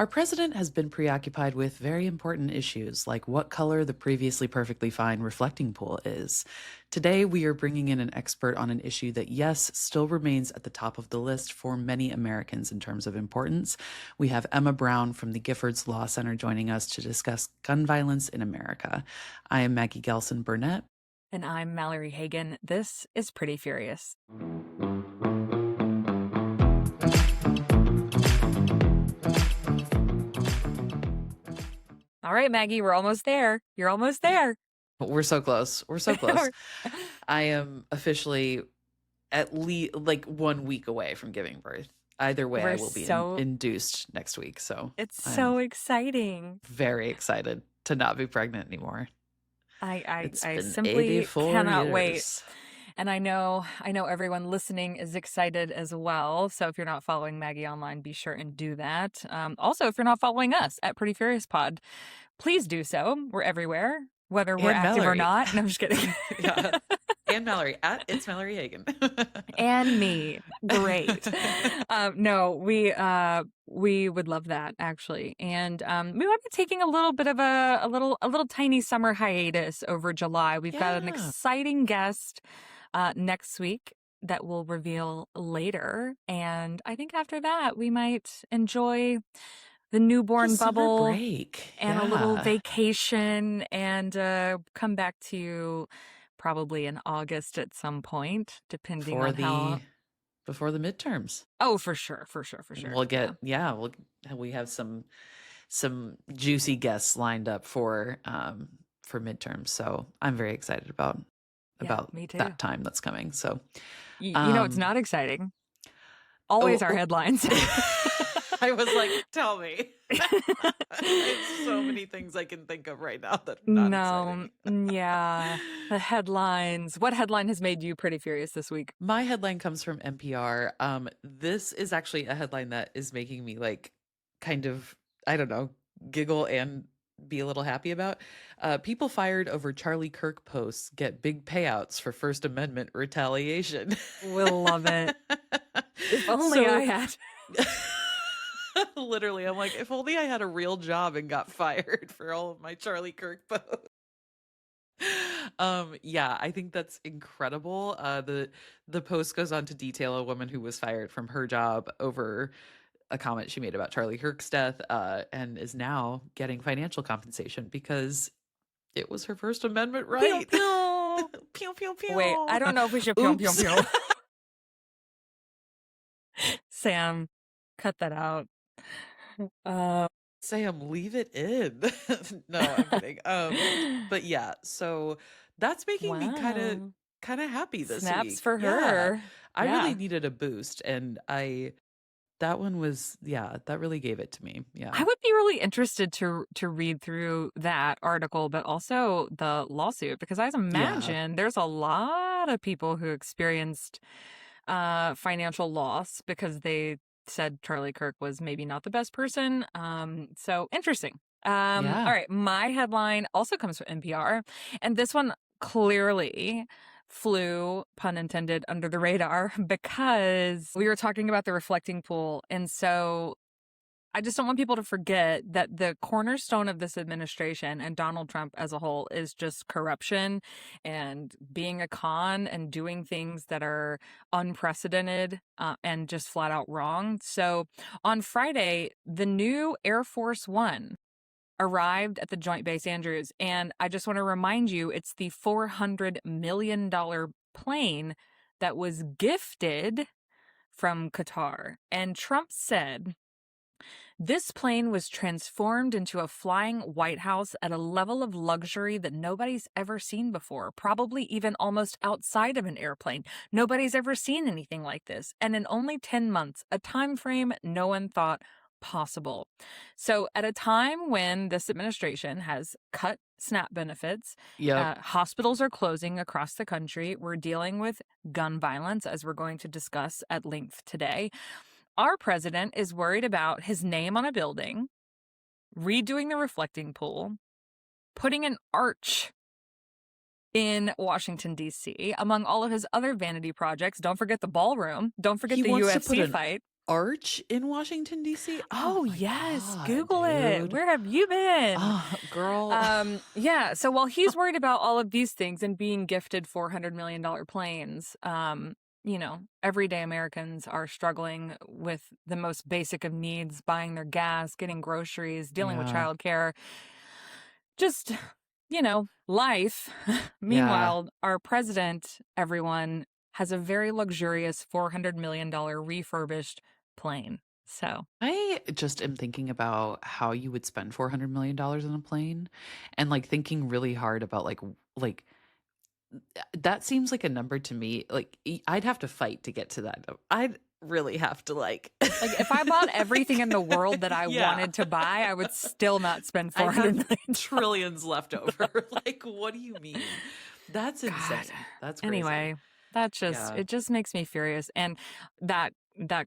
Our president has been preoccupied with very important issues like what color the previously perfectly fine reflecting pool is. Today, we are bringing in an expert on an issue that, yes, still remains at the top of the list for many Americans in terms of importance. We have Emma Brown from the Giffords Law Center joining us to discuss gun violence in America. I am Maggie Gelson Burnett. And I'm Mallory Hagan. This is Pretty Furious. All right, Maggie, we're almost there. You're almost there. We're so close. We're so close. I am officially at least like 1 week away from giving birth. Either way, I will be induced next week. So it's so exciting. Very excited to not be pregnant anymore. I simply cannot wait. And I know everyone listening is excited as well. So if you're not following Maggie online, be sure and do that. Also, if you're not following us at Pretty Furious Pod, please do so. We're everywhere, whether we're active or not. No, I'm just kidding. Yeah. And Mallory at It's Mallory Hagan. And me. Great. No, we would love that actually. And we might be taking a little bit of a little tiny summer hiatus over July. We've got an exciting guest next week that we'll reveal later. And I think after that we might enjoy the newborn bubble break. And a little vacation and come back to you probably in August at some point, depending on how before the midterms. Oh, for sure. We'll get we have some juicy guests lined up for midterms. So I'm very excited about that time that's coming. So you know it's not exciting. Always our headlines. I was like, tell me. There's so many things I can think of right now that are not exciting. Yeah. The headlines. What headline has made you pretty furious this week? My headline comes from NPR. This is actually a headline that is making me like kind of, I don't know, giggle and be a little happy about. People fired over Charlie Kirk posts get big payouts for First Amendment retaliation. We'll love it. If only I had. Literally, I'm like, if only I had a real job and got fired for all of my Charlie Kirk posts. I think that's incredible. The post goes on to detail a woman who was fired from her job over a comment she made about Charlie Kirk's death, and is now getting financial compensation because it was her First Amendment right. Pew, pew. Pew, pew, pew. Wait, I don't know if we should pew, pew, pew. Sam, cut that out. Sam, leave it in. No, I'm kidding. But yeah, so that's making me kind of happy this week. Snaps for her. I really needed a boost, and that one was that really gave it to me. Yeah, I would be really interested to read through that article, but also the lawsuit, because I imagine there's a lot of people who experienced financial loss because they said Charlie Kirk was maybe not the best person. So interesting. All right. My headline also comes from NPR, and this one clearly flew, pun intended, under the radar because we were talking about the reflecting pool. And so I just don't want people to forget that the cornerstone of this administration and Donald Trump as a whole is just corruption and being a con and doing things that are unprecedented and just flat out wrong. So on Friday, the new Air Force One arrived at the Joint Base Andrews. And I just want to remind you, it's the $400 million plane that was gifted from Qatar. And Trump said, this plane was transformed into a flying White House at a level of luxury that nobody's ever seen before, probably even almost outside of an airplane. Nobody's ever seen anything like this. And in only 10 months, a time frame no one thought possible. So at a time when this administration has cut SNAP benefits, hospitals are closing across the country, we're dealing with gun violence, as we're going to discuss at length today. Our president is worried about his name on a building, redoing the reflecting pool, putting an arch in Washington, D.C., among all of his other vanity projects. Don't forget the ballroom. Don't forget the UFC fight. Arch in Washington, D.C.? Oh, My yes. God, Google it. dude. Where have you been? Oh, girl. Yeah. So while he's worried about all of these things and being gifted $400 million planes, everyday Americans are struggling with the most basic of needs, buying their gas, getting groceries, dealing with Yeah. childcare, just, life. Yeah. Meanwhile, our president, everyone, has a very luxurious $400 million refurbished plane. So, I just am thinking about how you would spend $400 million on a plane and like thinking really hard about like that seems like a number to me. Like I'd have to fight to get to that. I'd really have to like if I bought everything in the world that I yeah. wanted to buy, I would still not spend I'd $400 have million. trillions left over. Like, what do you mean? That's insane. God. That's crazy. Anyway, it just makes me furious. And that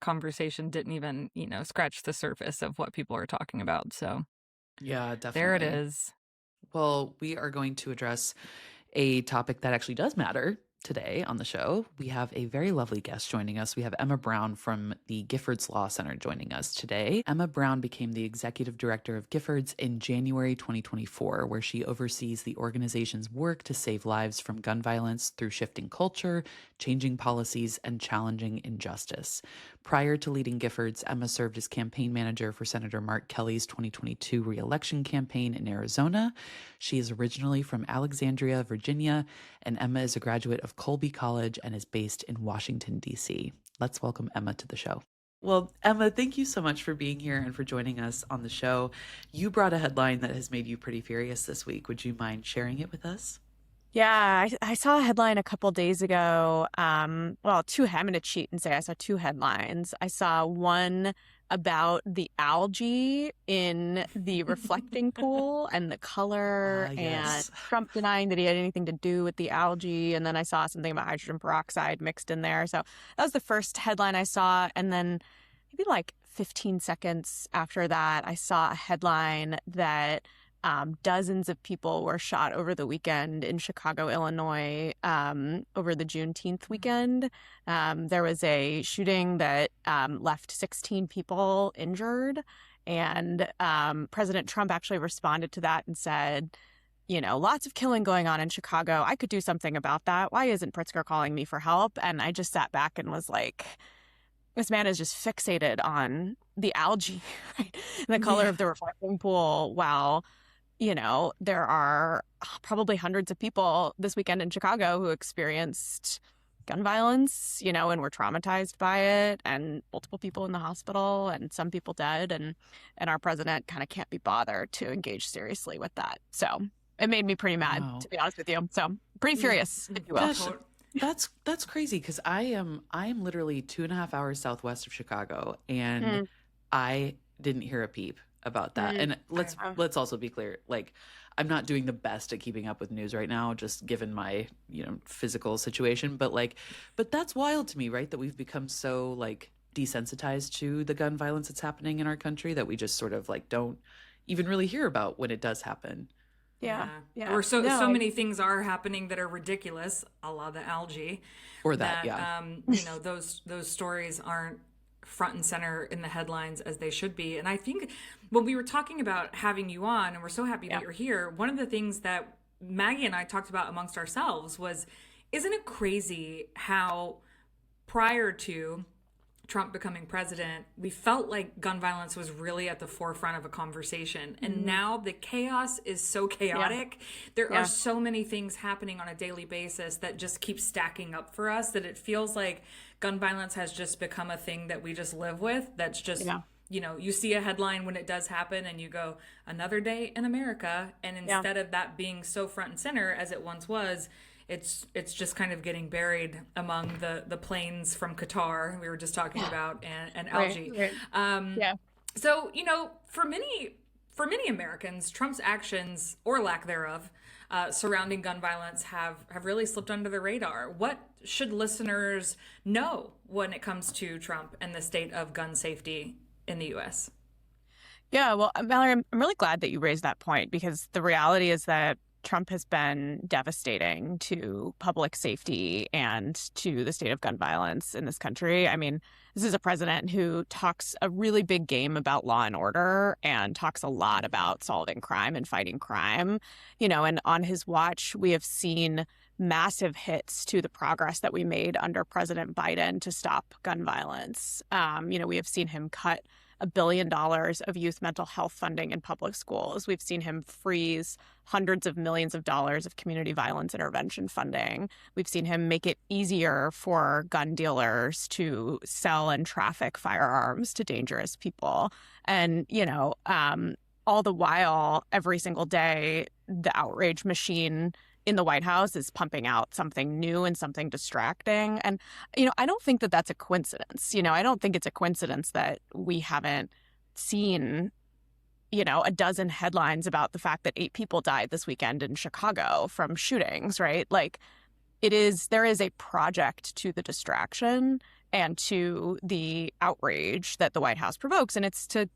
conversation didn't even, scratch the surface of what people are talking about. So yeah, definitely. there it is. Well, we are going to address a topic that actually does matter today on the show. We have a very lovely guest joining us. We have Emma Brown from the GIFFORDS Law Center joining us today. Emma Brown became the executive director of GIFFORDS in January 2024, where she oversees the organization's work to save lives from gun violence through shifting culture, changing policies, and challenging injustice. Prior to leading GIFFORDS, Emma served as campaign manager for Senator Mark Kelly's 2022 reelection campaign in Arizona. She is originally from Alexandria, Virginia, and Emma is a graduate of Colby College and is based in Washington, D.C. Let's welcome Emma to the show. Well, Emma, thank you so much for being here and for joining us on the show. You brought a headline that has made you pretty furious this week. Would you mind sharing it with us? Yeah, I saw a headline a couple days ago. Two. I'm going to cheat and say I saw two headlines. I saw one about the algae in the reflecting pool and the color, yes. and Trump denying that he had anything to do with the algae. And then I saw something about hydrogen peroxide mixed in there. So that was the first headline I saw. And then maybe like 15 seconds after that, I saw a headline that dozens of people were shot over the weekend in Chicago, Illinois, over the Juneteenth weekend. There was a shooting that left 16 people injured. And President Trump actually responded to that and said, lots of killing going on in Chicago. I could do something about that. Why isn't Pritzker calling me for help? And I just sat back and was like, this man is just fixated on the algae, right? And the color of the reflecting pool, while there are probably hundreds of people this weekend in Chicago who experienced gun violence, and were traumatized by it, and multiple people in the hospital and some people dead. And our president kind of can't be bothered to engage seriously with that. So it made me pretty mad, to be honest with you. So pretty furious, if you will. Gosh, that's crazy, because I am literally 2.5 hours southwest of Chicago, and I didn't hear a peep about that. And let's also be clear, like, I'm not doing the best at keeping up with news right now, just given my physical situation, but that's wild to me, right? That we've become so like desensitized to the gun violence that's happening in our country that we just sort of like don't even really hear about when it does happen. Yeah. Or so many things are happening that are ridiculous, a la the algae, or that those stories aren't front and center in the headlines as they should be. And I think when we were talking about having you on, and we're so happy that you're here, one of the things that Maggie and I talked about amongst ourselves was, isn't it crazy how prior to Trump becoming president, we felt like gun violence was really at the forefront of a conversation. And now the chaos is so chaotic. There are so many things happening on a daily basis that just keep stacking up for us, that it feels like gun violence has just become a thing that we just live with. That's just, you see a headline when it does happen and you go, another day in America. And instead of that being so front and center as it once was, it's just kind of getting buried among the planes from Qatar we were just talking about, and algae. Right. So, for many Americans, Trump's actions, or lack thereof, surrounding gun violence have really slipped under the radar. What should listeners know when it comes to Trump and the state of gun safety in the U.S.? Yeah, well, Mallory, I'm really glad that you raised that point, because the reality is that Trump has been devastating to public safety and to the state of gun violence in this country. I mean, this is a president who talks a really big game about law and order and talks a lot about solving crime and fighting crime, and on his watch, we have seen massive hits to the progress that we made under President Biden to stop gun violence. We have seen him cut $1 billion of youth mental health funding in public schools. We've seen him freeze hundreds of millions of dollars of community violence intervention funding. We've seen him make it easier for gun dealers to sell and traffic firearms to dangerous people. And, all the while, every single day, the outrage machine in the White House is pumping out something new and something distracting. And, I don't think that that's a coincidence. I don't think it's a coincidence that we haven't seen, a dozen headlines about the fact that 8 people died this weekend in Chicago from shootings, right? Like, there is a project to the distraction and to the outrage that the White House provokes. And it's to,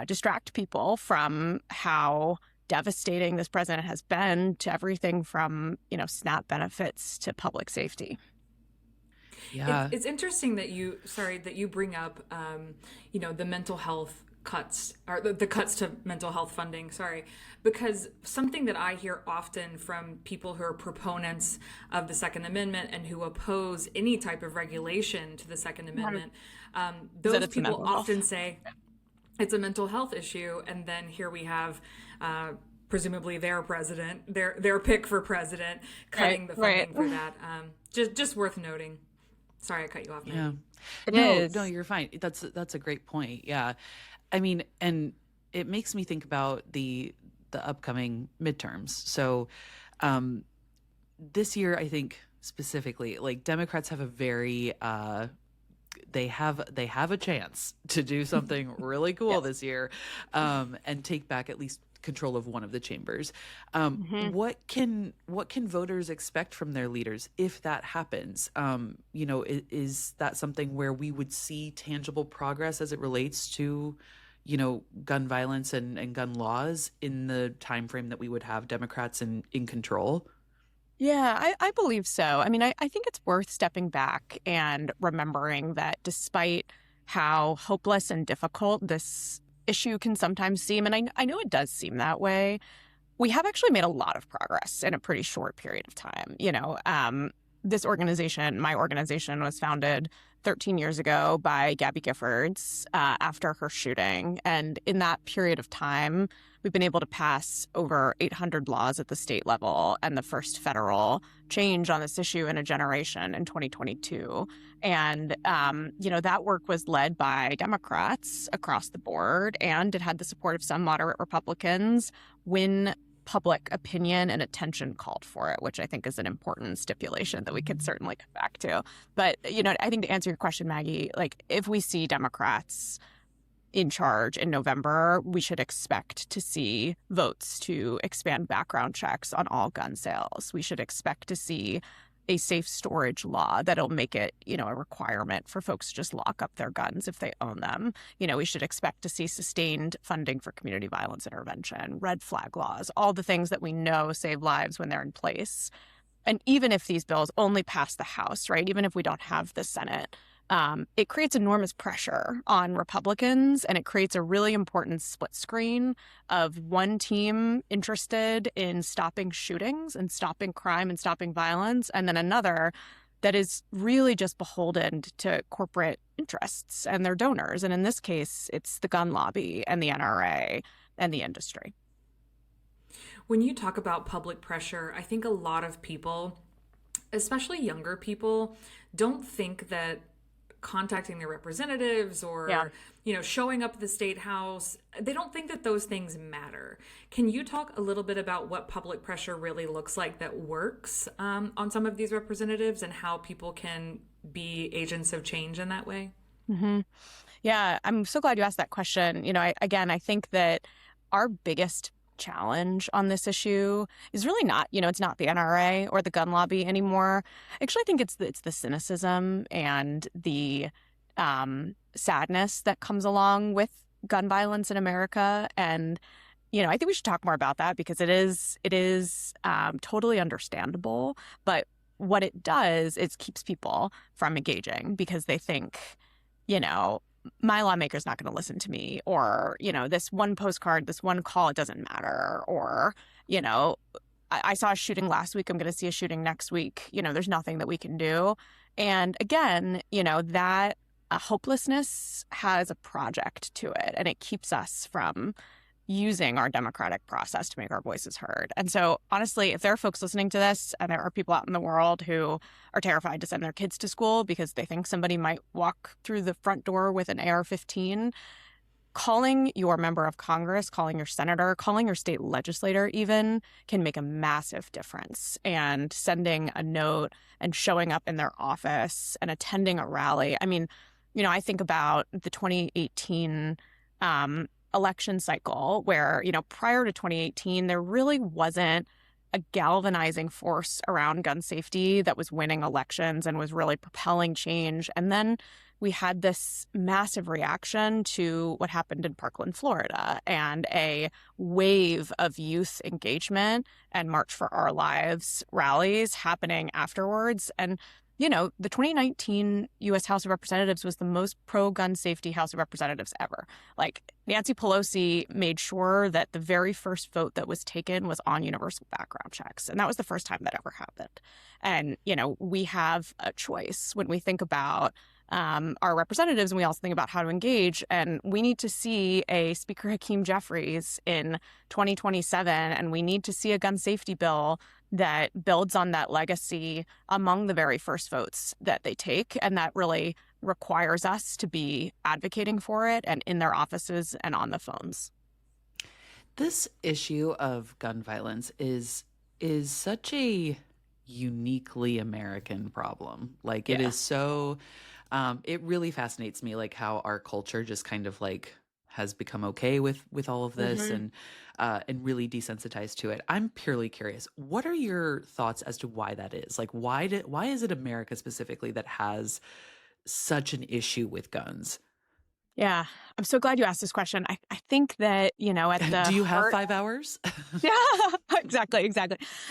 distract people from how devastating this president has been to everything from, SNAP benefits to public safety. Yeah. It's interesting that you bring up, the mental health cuts, or the cuts to mental health funding, because something that I hear often from people who are proponents of the Second Amendment and who oppose any type of regulation to the Second Amendment, those people often say it's a mental health issue. And then here we have presumably their president, their pick for president, cutting the funding for that. Just worth noting. Sorry, I cut you off, Maggie. Yeah. No, you're fine. That's a great point. Yeah. I mean, and it makes me think about the upcoming midterms. So this year, I think specifically, like, Democrats have a very they have a chance to do something really cool this year, and take back at least control of one of the chambers. What can voters expect from their leaders if that happens? Is that something where we would see tangible progress as it relates to, gun violence and gun laws in the time frame that we would have Democrats in control? Yeah, I believe so. I mean, I think it's worth stepping back and remembering that despite how hopeless and difficult this issue can sometimes seem, and I know it does seem that way, we have actually made a lot of progress in a pretty short period of time. This organization, my organization, was founded 13 years ago by Gabby Giffords after her shooting. And in that period of time, we've been able to pass over 800 laws at the state level and the first federal change on this issue in a generation in 2022. And, that work was led by Democrats across the board, and it had the support of some moderate Republicans when public opinion and attention called for it, which I think is an important stipulation that we could certainly come back to. But, I think to answer your question, Maggie, like, if we see Democrats in charge in November, we should expect to see votes to expand background checks on all gun sales. We should expect to see a safe storage law that'll make it, a requirement for folks to just lock up their guns if they own them. We should expect to see sustained funding for community violence intervention, red flag laws, all the things that we know save lives when they're in place. And even if these bills only pass the House, right, even if we don't have the Senate, it creates enormous pressure on Republicans, and it creates a really important split screen of one team interested in stopping shootings and stopping crime and stopping violence, and then another that is really just beholden to corporate interests and their donors. And in this case, it's the gun lobby and the NRA and the industry. When you talk about public pressure, I think a lot of people, especially younger people, don't think that contacting their representatives or, showing up at the state house, they don't think that those things matter. Can you talk a little bit about what public pressure really looks like that works on some of these representatives, and how people can be agents of change in that way? Mm-hmm. Yeah, I'm so glad you asked that question. I think that our biggest challenge on this issue is really not, it's not the NRA or the gun lobby anymore. Actually, I think it's the cynicism and the sadness that comes along with gun violence in America. And, I think we should talk more about that because it is totally understandable. But what it does is keeps people from engaging because they think, my lawmaker's not going to listen to me, or, this one postcard, this one call, it doesn't matter, or, I saw a shooting last week, I'm going to see a shooting next week. There's nothing that we can do. And again, that hopelessness has a project to it, and it keeps us from using our democratic process to make our voices heard. And so, honestly, if there are folks listening to this and there are people out in the world who are terrified to send their kids to school because they think somebody might walk through the front door with an AR-15, calling your member of Congress, calling your senator, calling your state legislator even can make a massive difference. And sending a note and showing up in their office and attending a rally. I mean, I think about the 2018 election cycle where, prior to 2018, there really wasn't a galvanizing force around gun safety that was winning elections and was really propelling change. And then we had this massive reaction to what happened in Parkland, Florida, and a wave of youth engagement and March for Our Lives rallies happening afterwards. And the 2019 U.S. House of Representatives was the most pro-gun safety House of Representatives ever. Like, Nancy Pelosi made sure that the very first vote that was taken was on universal background checks. And that was the first time that ever happened. And, we have a choice when we think about our representatives, and we also think about how to engage. And we need to see a Speaker Hakeem Jeffries in 2027, and we need to see a gun safety bill that builds on that legacy among the very first votes that they take. And that really requires us to be advocating for it and in their offices and on the phones. This issue of gun violence is such a uniquely American problem. Like, it is so, it really fascinates me, like how our culture just kind of like has become okay with all of this and really desensitized to it. I'm purely curious. What are your thoughts as to why that is? Like, why is it America specifically that has such an issue with guns? Yeah, I'm so glad you asked this question. I think that, at the Do you have 5 hours? Yeah, exactly.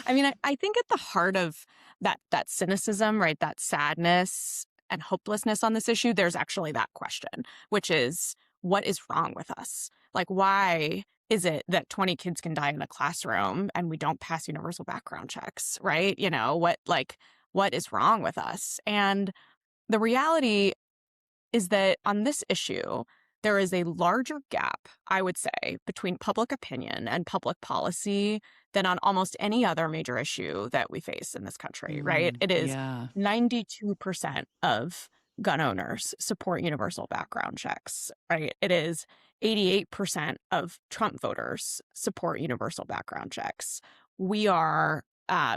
I mean, I think at the heart of that cynicism, right, that sadness and hopelessness on this issue, there's actually that question, which is, what is wrong with us? Like, why is it that 20 kids can die in a classroom and we don't pass universal background checks, right? What is wrong with us? And the reality is that on this issue, there is a larger gap, I would say, between public opinion and public policy than on almost any other major issue that we face in this country, right? It is 92% of gun owners support universal background checks, right? It is 88% of Trump voters support universal background checks. We are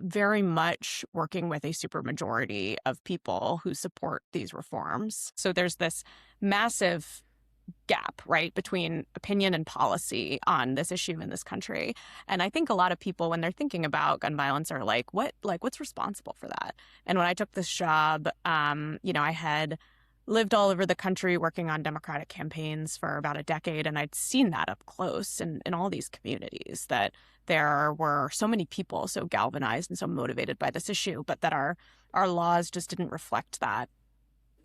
very much working with a supermajority of people who support these reforms. So there's this massive gap, right, between opinion and policy on this issue in this country. And I think a lot of people, when they're thinking about gun violence, are like, what's responsible for that? And when I took this job, I had lived all over the country working on Democratic campaigns for about a decade, and I'd seen that up close in all these communities, that there were so many people so galvanized and so motivated by this issue, but that our laws just didn't reflect that.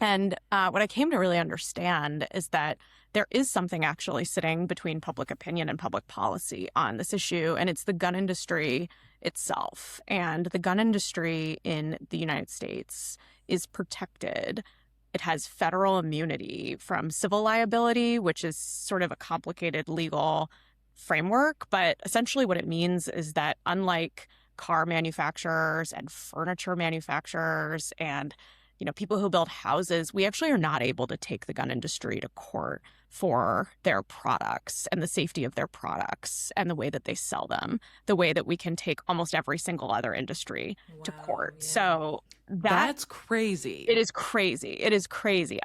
And what I came to really understand is that there is something actually sitting between public opinion and public policy on this issue, and it's the gun industry itself. And the gun industry in the United States is protected. It has federal immunity from civil liability, which is sort of a complicated legal framework. But essentially what it means is that unlike car manufacturers and furniture manufacturers and people who build houses, we actually are not able to take the gun industry to court for their products and the safety of their products and the way that they sell them, the way that we can take almost every single other industry to court. Yeah. So that's crazy. It is crazy. It is crazy.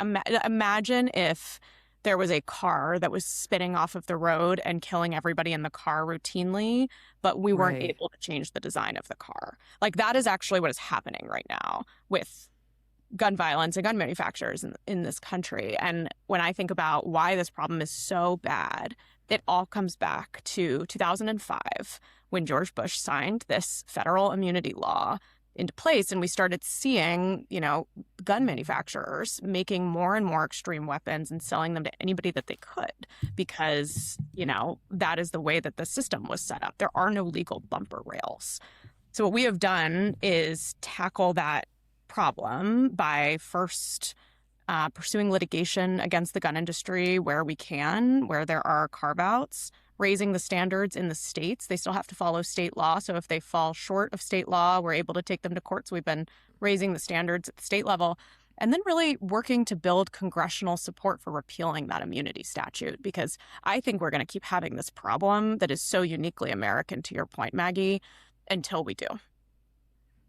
Imagine if there was a car that was spinning off of the road and killing everybody in the car routinely, but we weren't able to change the design of the car. Like, that is actually what is happening right now with gun violence and gun manufacturers in this country. And when I think about why this problem is so bad, it all comes back to 2005 when George Bush signed this federal immunity law into place, and we started seeing, gun manufacturers making more and more extreme weapons and selling them to anybody that they could, because, that is the way that the system was set up. There are no legal bumper rails. So what we have done is tackle that problem by first pursuing litigation against the gun industry where we can, where there are carve-outs, raising the standards in the states. They still have to follow state law. So if they fall short of state law, we're able to take them to court. So we've been raising the standards at the state level, and then really working to build congressional support for repealing that immunity statute, because I think we're going to keep having this problem that is so uniquely American, to your point, Maggie, until we do.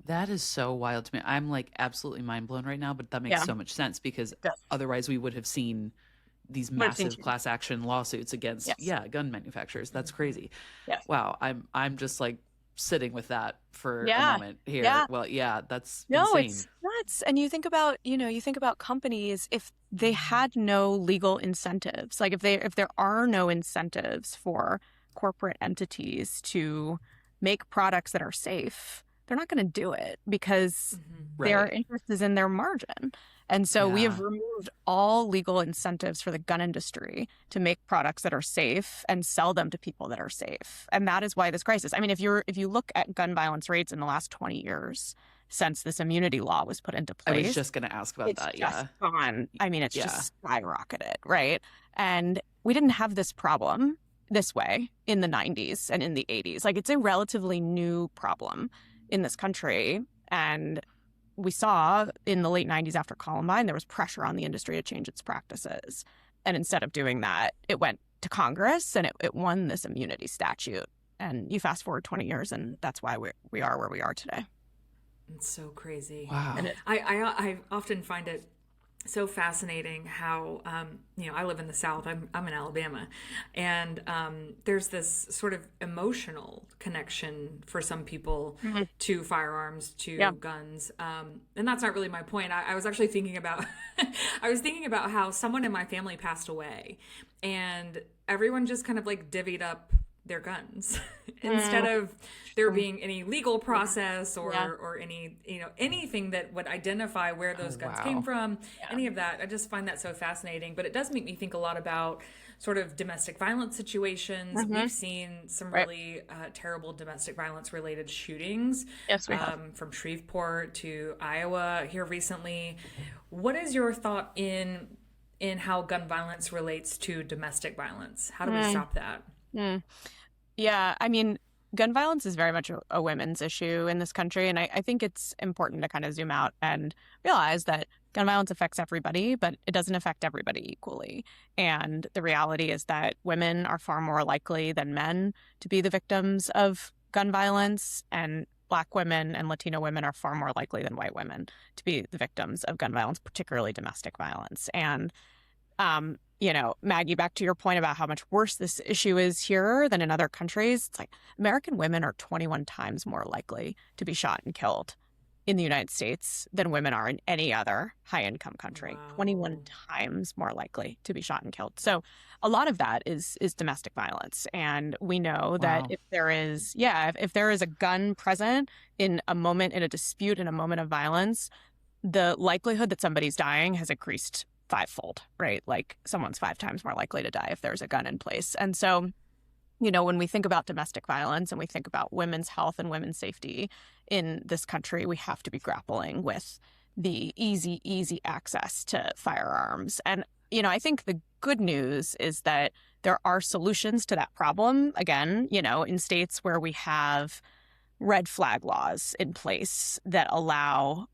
That is so wild to me. I'm like absolutely mind blown right now, but that makes so much sense, because otherwise we would have seen these massive class action lawsuits against gun manufacturers. That's crazy. Yes. Wow. I'm just like sitting with that for a moment here. Yeah. Well, that's no, insane. It's nuts. And you think about companies, if they had no legal incentives, like if there are no incentives for corporate entities to make products that are safe, they're not going to do it, because their interest is in their margin. And so we have removed all legal incentives for the gun industry to make products that are safe and sell them to people that are safe. And that is why this crisis. I mean, if you look at gun violence rates in the last 20 years since this immunity law was put into place, I was just going to ask about that. Just gone. I mean, it's just skyrocketed, right? And we didn't have this problem this way in the 90s and in the 80s. Like, it's a relatively new problem in this country. And we saw in the late 90s after Columbine, there was pressure on the industry to change its practices. And instead of doing that, it went to Congress and it won this immunity statute. And you fast forward 20 years, and that's why we are where we are today. It's so crazy. Wow. I often find it so fascinating how, I live in the South. I'm in Alabama, and there's this sort of emotional connection for some people to firearms, to guns, and that's not really my point. I was actually thinking about, how someone in my family passed away, and everyone just kind of like divvied up their guns instead of there being any legal process or any, anything that would identify where those guns came from, any of that. I just find that so fascinating. But it does make me think a lot about sort of domestic violence situations. We've seen some really terrible domestic violence related shootings, from Shreveport to Iowa here recently. What is your thought in how gun violence relates to domestic violence? How do we stop that? Yeah, I mean, gun violence is very much a women's issue in this country. And I think it's important to kind of zoom out and realize that gun violence affects everybody, but it doesn't affect everybody equally. And the reality is that women are far more likely than men to be the victims of gun violence, and Black women and Latino women are far more likely than white women to be the victims of gun violence, particularly domestic violence. And Maggie, back to your point about how much worse this issue is here than in other countries, it's like American women are 21 times more likely to be shot and killed in the United States than women are in any other high-income country. Wow. 21 times more likely to be shot and killed. So a lot of that is domestic violence. And we know that if there is a gun present in a dispute, in a moment of violence, the likelihood that somebody's dying has increased fivefold, right? Like someone's 5 times more likely to die if there's a gun in place. And so, when we think about domestic violence and we think about women's health and women's safety in this country, we have to be grappling with the easy access to firearms. And, I think the good news is that there are solutions to that problem. Again, in states where we have red flag laws in place that allow,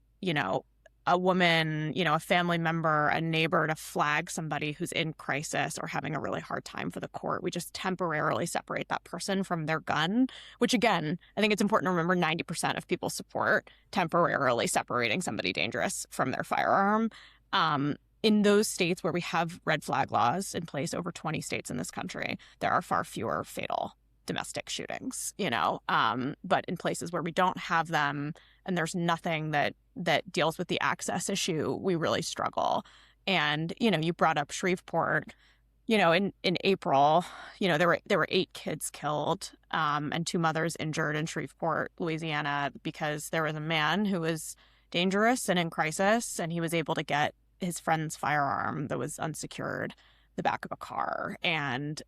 a woman, a family member, a neighbor to flag somebody who's in crisis or having a really hard time for the court. We just temporarily separate that person from their gun, which again, I think it's important to remember 90% of people support temporarily separating somebody dangerous from their firearm. In those states where we have red flag laws in place, over 20 states in this country, there are far fewer fatal domestic shootings, but in places where we don't have them and there's nothing that deals with the access issue, we really struggle. And, you brought up Shreveport. in April, there were 8 kids killed, and 2 mothers injured in Shreveport, Louisiana, because there was a man who was dangerous and in crisis, and he was able to get his friend's firearm that was unsecured the back of a car. And,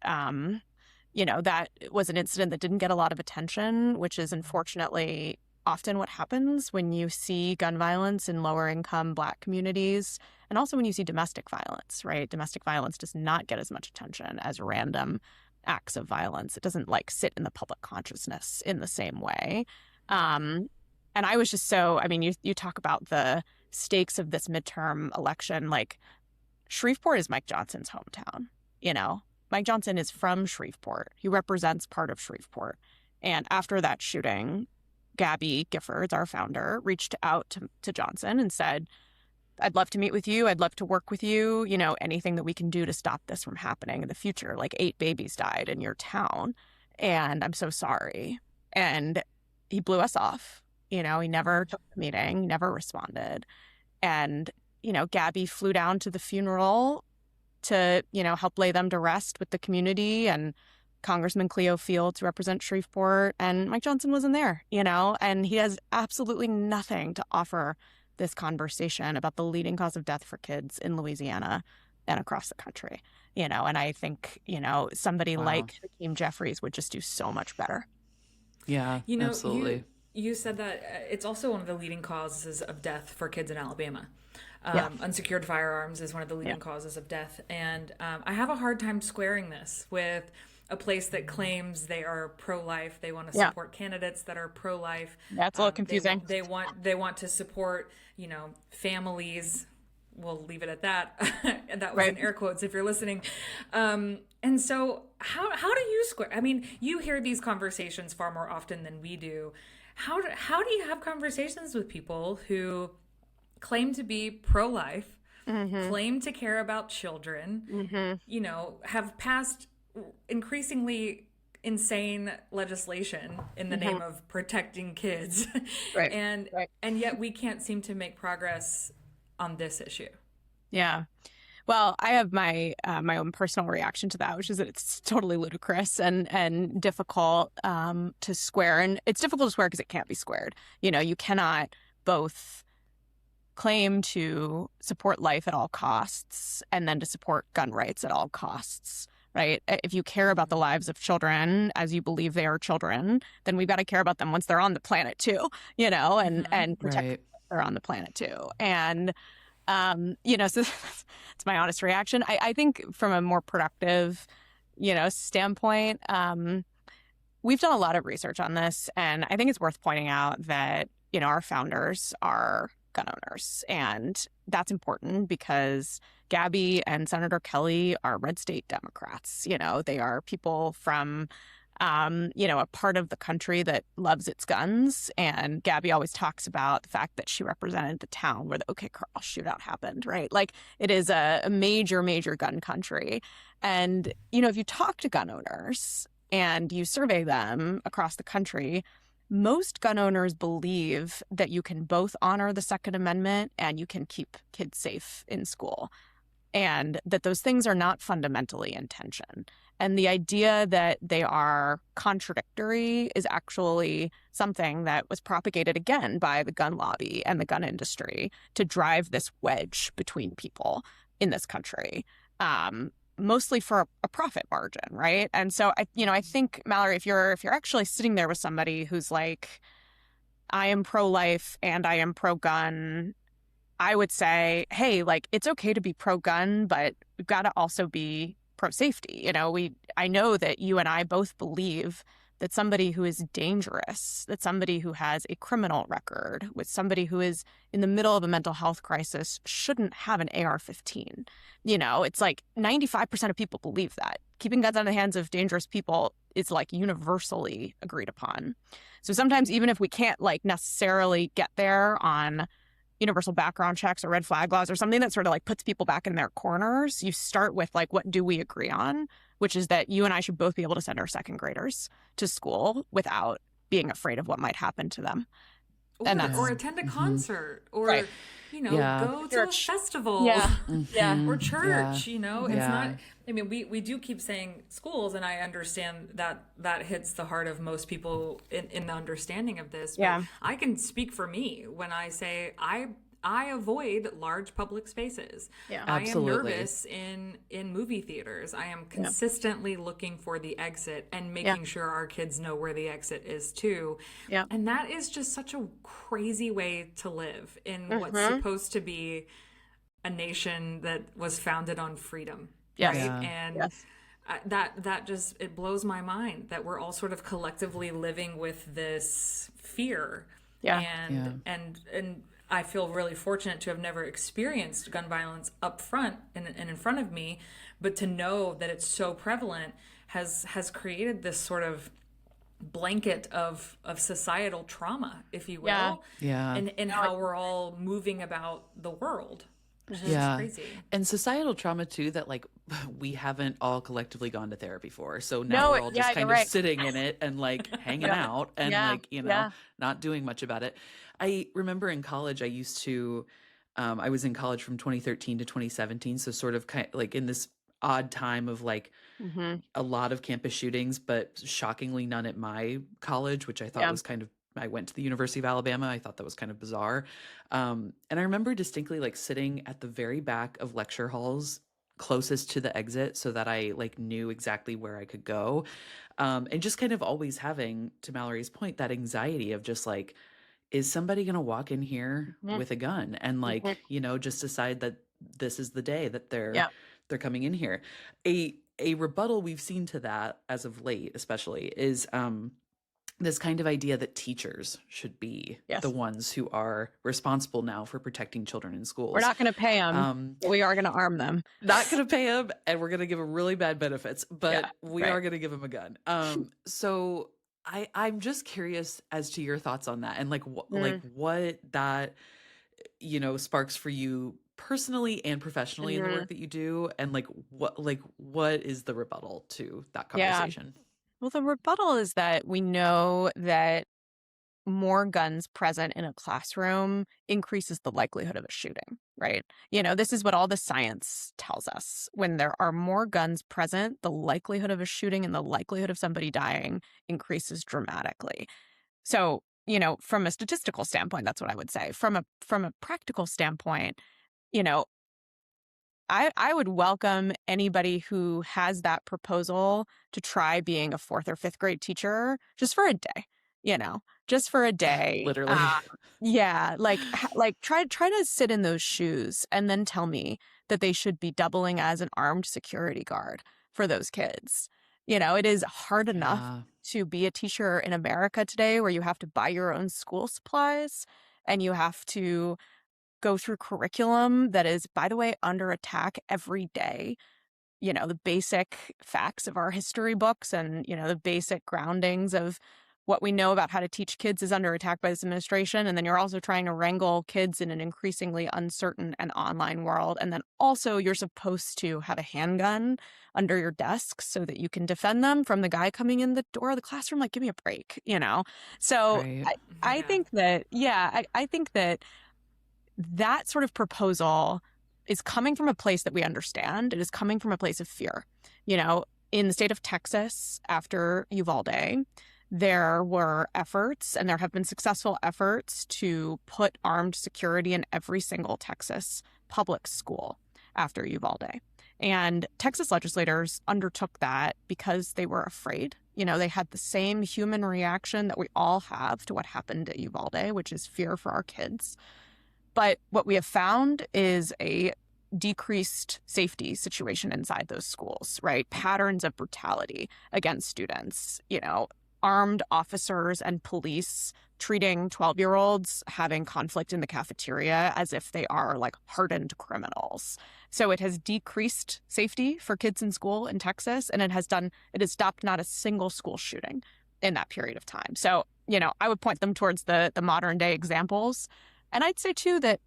that was an incident that didn't get a lot of attention, which is unfortunately often what happens when you see gun violence in lower income Black communities, and also when you see domestic violence, right? Domestic violence does not get as much attention as random acts of violence. It doesn't sit in the public consciousness in the same way. And I was just you talk about the stakes of this midterm election, Shreveport is Mike Johnson's hometown. Mike Johnson is from Shreveport. He represents part of Shreveport. And after that shooting, Gabby Giffords, our founder, reached out to Johnson and said, I'd love to meet with you. I'd love to work with you. Anything that we can do to stop this from happening in the future. 8 babies died in your town, and I'm so sorry. And he blew us off. He never took the meeting, never responded. And, Gabby flew down to the funeral to, help lay them to rest with the community, and Congressman Cleo Fields represent Shreveport, and Mike Johnson wasn't there, and he has absolutely nothing to offer this conversation about the leading cause of death for kids in Louisiana and across the country, and I think, somebody like Hakeem Jeffries would just do so much better. Yeah, absolutely. You said that it's also one of the leading causes of death for kids in Alabama. Unsecured firearms is one of the leading causes of death. And I have a hard time squaring this with a place that claims they are pro-life. They want to support candidates that are pro-life. That's a little confusing. They want to support, families. We'll leave it at that. And that was in air quotes if you're listening. And so how do you square? I mean, you hear these conversations far more often than we do. How do you have conversations with people who claim to be pro-life, claim to care about children, have passed increasingly insane legislation in the name of protecting kids, and yet we can't seem to make progress on this issue? Yeah. Well, I have my own personal reaction to that, which is that it's totally ludicrous and difficult to square. And it's difficult to square because it can't be squared. You cannot both claim to support life at all costs and then to support gun rights at all costs, right? If you care about the lives of children as you believe they are children, then we've got to care about them once they're on the planet too, and protect them once they're on the planet too. And so it's my honest reaction. I think from a more productive, standpoint, we've done a lot of research on this, and I think it's worth pointing out that, our founders are gun owners, and that's important because Gabby and Senator Kelly are red state Democrats. They are people from a part of the country that loves its guns. And Gabby always talks about the fact that she represented the town where the OK Corral shootout happened, right? It is a major, major gun country. And, if you talk to gun owners and you survey them across the country, most gun owners believe that you can both honor the Second Amendment and you can keep kids safe in school, and that those things are not fundamentally in tension. And the idea that they are contradictory is actually something that was propagated again by the gun lobby and the gun industry to drive this wedge between people in this country, mostly for a profit margin, right? And so I think, Mallory, if you're actually sitting there with somebody who's like, I am pro-life and I am pro-gun, I would say, hey, it's okay to be pro-gun, but we've got to also be pro-safety. I know that you and I both believe that somebody who is dangerous, that somebody who has a criminal record, with somebody who is in the middle of a mental health crisis shouldn't have an AR-15. It's 95% of people believe that. Keeping guns out of the hands of dangerous people is universally agreed upon. So sometimes even if we can't necessarily get there on universal background checks or red flag laws or something that sort of puts people back in their corners, you start with what do we agree on, which is that you and I should both be able to send our second graders to school without being afraid of what might happen to them. And or that's attend a Mm-hmm. concert, or right. Yeah. go to a Church. festival. Yeah. Yeah. Or Mm-hmm. church. Mhm. It's Yeah. not, I mean, we do keep saying schools, and I understand that that hits the heart of most people in the understanding of this, but Yeah. I can speak for me when I say I avoid large public spaces. Yeah. I am Absolutely. nervous in movie theaters. I am Yeah. consistently looking for the exit and Yeah. making sure our kids know where the exit is too. Yeah. And that is just such a crazy way to live in what's Mhm. supposed to be a nation that was founded on freedom, Yes. right? Yeah. And Yes. that just, it blows my mind that we're all sort of collectively living with this fear. Yeah. And I feel really fortunate to have never experienced gun violence up front and in front of me, but to know that it's so prevalent has created this sort of blanket of societal trauma, if you will, Yeah. Yeah. and how we're all moving about the world. It's just Yeah. crazy. And societal trauma too, that like we haven't all collectively gone to therapy for. So now No, we're all yeah, just you're kind of right. sitting in it and like hanging Yeah. out and Yeah. like, Yeah. not doing much about it. I remember in college, I used to, I was in college from 2013 to 2017. So sort of like in this odd time of like Mhm. a lot of campus shootings, but shockingly none at my college, which I thought Yeah. was kind of, I went to the University of Alabama. I thought that was kind of bizarre. And I remember distinctly like sitting at the very back of lecture halls closest to the exit so that I like knew exactly where I could go. And just kind of always having, to Mallory's point, that anxiety of just like, is somebody going to walk in here Mhm. with a gun and like, Mhm. just decide that this is the day that Yeah. they're coming in here. A rebuttal we've seen to that as of late, especially, is this kind of idea that teachers should be the Yes. ones who are responsible now for protecting children in We're schools. not going to pay them, Um, but we are going to arm them. not going to pay them, and we're going to give them really bad benefits, but Yeah. we Right. are going to give them a gun. So I'm just curious as to your thoughts on that, and like what that sparks for you personally and professionally in the Mhm. work that you do, and like what is the rebuttal to that Yeah. conversation? Well, the rebuttal is that we know that more guns present in a classroom increases the likelihood of a shooting, right? This is what all the science tells us. When there are more guns present, the likelihood of a shooting and the likelihood of somebody dying increases dramatically. So, from a statistical standpoint, that's what I would say. From a practical standpoint, you know, I would welcome anybody who has that proposal to try being a fourth or fifth grade teacher just for a day, just for a day. Literally. Yeah, like try to sit in those shoes and then tell me that they should be doubling as an armed security guard for those kids. It is hard enough Yeah. to be a teacher in America today where you have to buy your own school supplies and you have to go through curriculum that is, by the way, under attack every day. The basic facts of our history books and, the basic groundings of what we know about how to teach kids is under attack by this administration. And then you're also trying to wrangle kids in an increasingly uncertain and online world. And then also you're supposed to have a handgun under your desk so that you can defend them from the guy coming in the door of the classroom. Like, give me a break, So Right. I think that, I think that sort of proposal is coming from a place that we understand. It is coming from a place of fear. In the state of Texas, after Uvalde, there were efforts, and there have been successful efforts, to put armed security in every single Texas public school after Uvalde. And Texas legislators undertook that because they were afraid. They had the same human reaction that we all have to what happened at Uvalde, which is fear for our kids. But what we have found is a decreased safety situation inside those schools, right? Patterns of brutality against students, armed officers and police treating 12-year-olds having conflict in the cafeteria as if they are like hardened criminals. So it has decreased safety for kids in school in Texas, and it has stopped not a single school shooting in that period of time. So, I would point them towards the modern day examples. And I'd say, too, that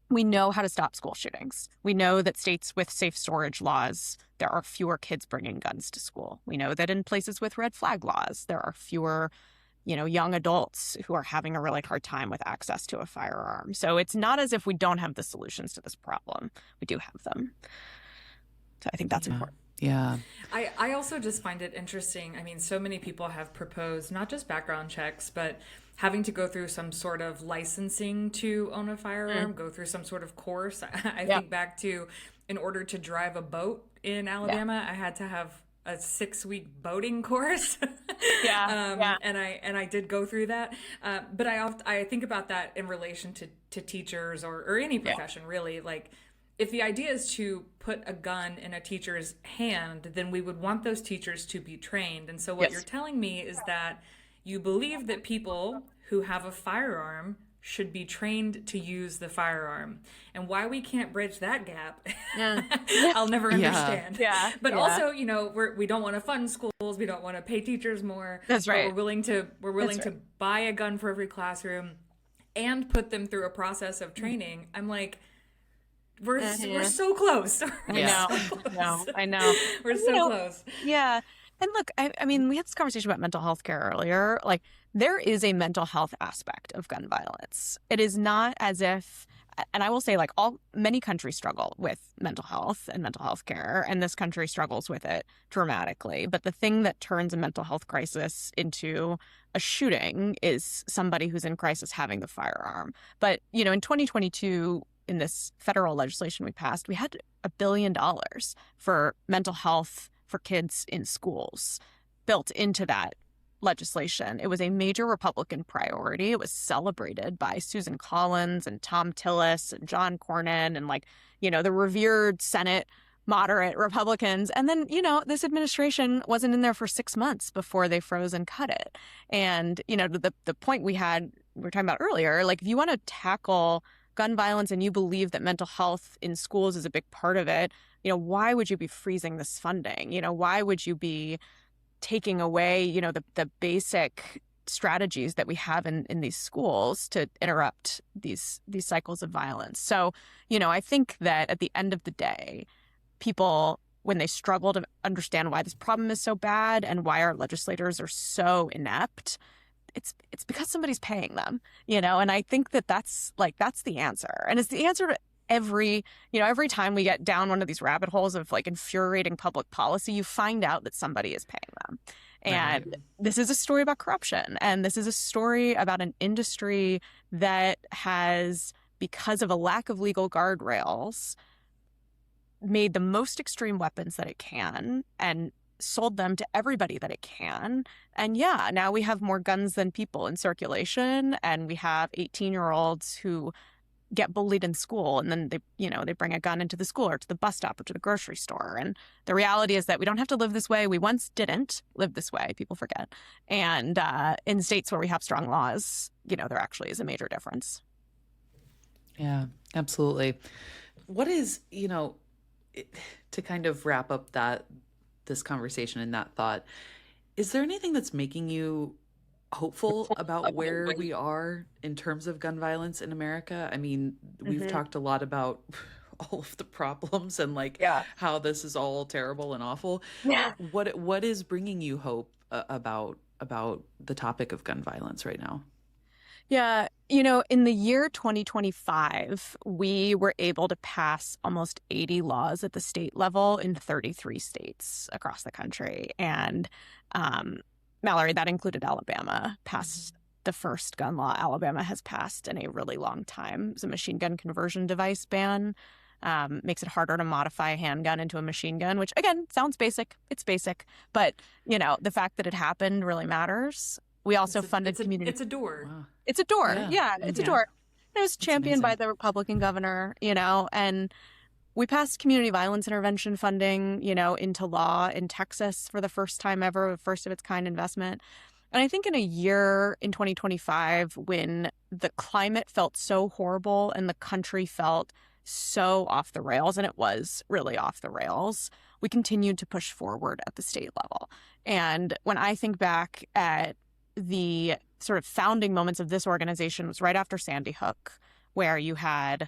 we know how to stop school shootings. We know that states with safe storage laws, there are fewer kids bringing guns to school. We know that in places with red flag laws, there are fewer, young adults who are having a really hard time with access to a firearm. So it's not as if we don't have the solutions to this problem. We do have them. So I think that's important. Yeah. I also just find it interesting. I mean, so many people have proposed not just background checks, but having to go through some sort of licensing to own a firearm, go through some sort of course. I think back to, in order to drive a boat in Alabama, I had to have a 6-week boating course. And I did go through that. But I think about that in relation to teachers or any profession, really. Like, if the idea is to put a gun in a teacher's hand, then we would want those teachers to be trained. And so what you're telling me is that you believe that people who have a firearm should be trained to use the firearm. And why we can't bridge that gap, I'll never understand. But also, we don't want to fund schools. We don't want to pay teachers more. That's right. We're willing to buy a gun for every classroom and put them through a process of training. I'm like, we're so close. I know. We're so close. Yeah. And look, I mean, we had this conversation about mental health care earlier. Like, there is a mental health aspect of gun violence. It is not as if, and I will say, like, many countries struggle with mental health and mental health care, and this country struggles with it dramatically. But the thing that turns a mental health crisis into a shooting is somebody who's in crisis having the firearm. But, in 2022, in this federal legislation we passed, we had $1 billion for mental health for kids in schools built into that legislation. It was a major Republican priority. It was celebrated by Susan Collins and Tom Tillis and John Cornyn and the revered Senate moderate Republicans. And then, this administration wasn't in there for 6 months before they froze and cut it. And, the point we were talking about earlier, like, if you want to tackle gun violence and you believe that mental health in schools is a big part of it, why would you be freezing this funding? Why would you be taking away, the basic strategies that we have in these schools to interrupt these cycles of violence? So, I think that at the end of the day, people, when they struggle to understand why this problem is so bad and why our legislators are so inept, it's because somebody's paying them, and I think that's the answer. And it's the answer to every time we get down one of these rabbit holes of infuriating public policy, you find out that somebody is paying them. And this is a story about corruption. And this is a story about an industry that has, because of a lack of legal guardrails, made the most extreme weapons that it can and sold them to everybody that it can. And now we have more guns than people in circulation, and we have 18-year-olds who get bullied in school, and then they bring a gun into the school or to the bus stop or to the grocery store. And the reality is that we don't have to live this way. We once didn't live this way. People forget. And in states where we have strong laws, there actually is a major difference. Yeah, absolutely. What is, to kind of wrap up this conversation and that thought, is there anything that's making you hopeful about where we are in terms of gun violence in America? I mean, we've talked a lot about all of the problems and how this is all terrible and awful. Yeah. What is bringing you hope about the topic of gun violence right now? Yeah, in the year 2025, we were able to pass almost 80 laws at the state level in 33 states across the country. And Mallory, that included Alabama, passed the first gun law Alabama has passed in a really long time. It's a machine gun conversion device ban. Makes it harder to modify a handgun into a machine gun, which, again, sounds basic. It's basic. But, the fact that it happened really matters. We also funded community. It's a door. Wow. It's a door. Yeah, it's a door. It was championed by the Republican governor, and we passed community violence intervention funding, into law in Texas for the first time ever, first of its kind investment. And I think in a year in 2025, when the climate felt so horrible and the country felt so off the rails, and it was really off the rails, we continued to push forward at the state level. And when I think back at the sort of founding moments of this organization, was right after Sandy Hook, where you had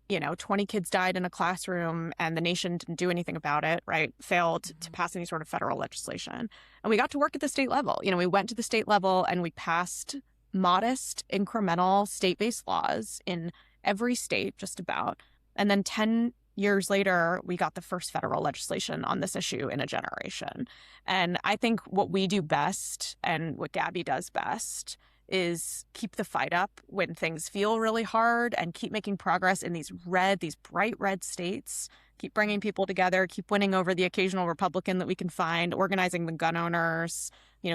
20 kids died in a classroom and the nation didn't do anything about it, right? Failed to pass any sort of federal legislation. And we got to work at the state level. We went to the state level and we passed modest, incremental state-based laws in every state, just about. And then 10 years later, we got the first federal legislation on this issue in a generation. And I think what we do best and what Gabby does best is keep the fight up when things feel really hard and keep making progress in these bright red states, keep bringing people together, keep winning over the occasional Republican that we can find, organizing the gun owners,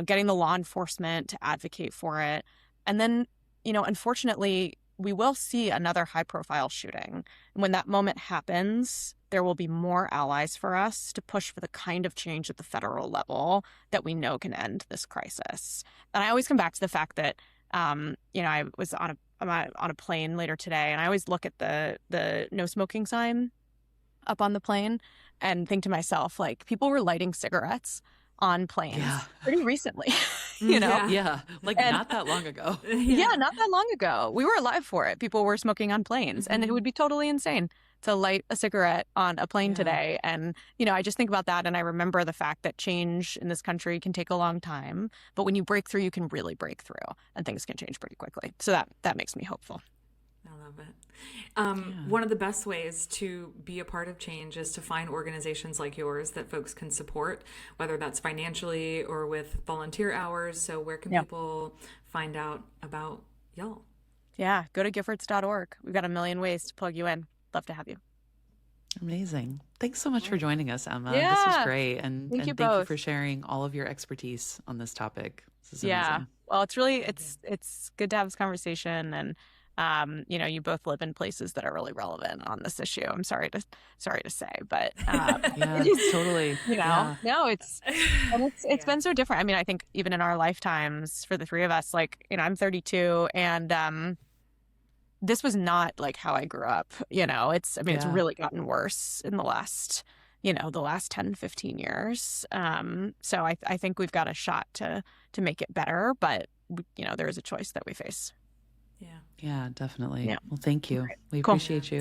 getting the law enforcement to advocate for it. And then, unfortunately, we will see another high-profile shooting. And when that moment happens, there will be more allies for us to push for the kind of change at the federal level that we know can end this crisis. And I always come back to the fact that, I was on a plane later today, and I always look at the no smoking sign up on the plane and think to myself, like, people were lighting cigarettes on planes pretty recently, Yeah, like not that long ago. Yeah, not that long ago. We were alive for it. People were smoking on planes, and it would be totally insane to light a cigarette on a plane today. And, I just think about that, and I remember the fact that change in this country can take a long time, but when you break through, you can really break through, and things can change pretty quickly. So that makes me hopeful. I love it. One of the best ways to be a part of change is to find organizations like yours that folks can support, whether that's financially or with volunteer hours. So where can people find out about y'all? Yeah, go to GIFFORDS.org. We've got a million ways to plug you in. Love to have you. Amazing. Thanks so much for joining us, Emma. Yeah. This was great. And Thank you thank you both for sharing all of your expertise on this topic. This is amazing. Well, it's good to have this conversation, and you both live in places that are really relevant on this issue. I'm sorry to say, but totally. No, it's been so different. I mean, I think even in our lifetimes, for the three of us, like, I'm 32, and this was not like how I grew up. It's really gotten worse in the last 10, 15 years. So I think we've got a shot to make it better, but there is a choice that we face. Yeah, definitely. Yeah. Well, thank you. Right. We Cool. appreciate you.